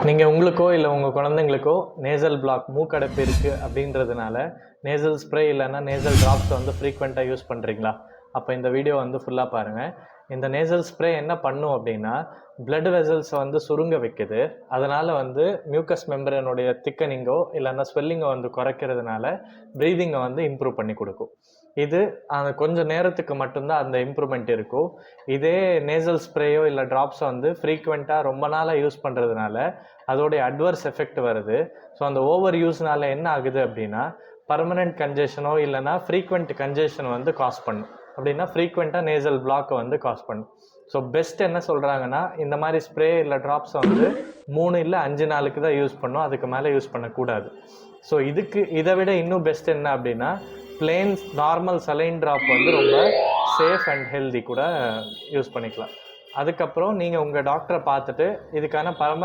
நீங்கள் உங்களுக்கோ இல்லை உங்கள் குழந்தைங்களுக்கோ நேசல் பிளாக் மூக்கடைப்பு இருக்குது அப்படின்றதுனால நேசல் ஸ்ப்ரே இல்லைன்னா நேசல் ட்ராப்ஸை வந்து ஃப்ரீக்வெண்ட்டாக யூஸ் பண்ணுறீங்களா? அப்போ இந்த வீடியோ வந்து ஃபுல்லாக பாருங்கள். இந்த நேசல் ஸ்ப்ரே என்ன பண்ணும் அப்படின்னா பிளட் வெசல்ஸை வந்து சுருங்க வைக்குது. அதனால் வந்து மியூக்கஸ் மெம்பரனுடைய திக்கனிங்கோ இல்லைன்னா ஸ்வெல்லிங்கை வந்து குறைக்கிறதுனால ப்ரீதிங்கை வந்து இம்ப்ரூவ் பண்ணி கொடுக்கும். இது அந்த கொஞ்சம் நேரத்துக்கு மட்டும்தான் அந்த இம்ப்ரூவ்மெண்ட் இருக்கும். இதே நேசல் ஸ்ப்ரேயோ இல்லை ட்ராப்ஸை வந்து ஃப்ரீக்வெண்ட்டாக ரொம்ப நாளாக யூஸ் பண்ணுறதுனால அதோடைய அட்வர்ஸ் எஃபெக்ட் வருது. ஸோ அந்த ஓவர் யூஸ்னால என்ன ஆகுது அப்படின்னா பர்மனெண்ட் கன்ஜெஷனோ இல்லைனா ஃப்ரீக்வெண்ட் கன்ஜெஷன் வந்து காஸ் பண்ணும். அப்படின்னா ஃப்ரீக்வெண்ட்டாக நேசல் பிளாக்கை வந்து காஸ் பண்ணும். ஸோ பெஸ்ட் என்ன சொல்கிறாங்கன்னா இந்த மாதிரி ஸ்ப்ரே இல்லை ட்ராப்ஸை வந்து 3 இல்லை 5 நாளுக்கு தான் யூஸ் பண்ணும், அதுக்கு மேலே யூஸ் பண்ணக்கூடாது. ஸோ இதை விட இன்னும் பெஸ்ட் என்ன அப்படின்னா பிளெயின் நார்மல் சலைன் ட்ராப் வந்து ரொம்ப சேஃப் அண்ட் ஹெல்தி கூட யூஸ் பண்ணிக்கலாம். அதுக்கப்புறம் நீங்கள் உங்கள் டாக்டரை பார்த்துட்டு இதுக்கான பர்மனெண்ட்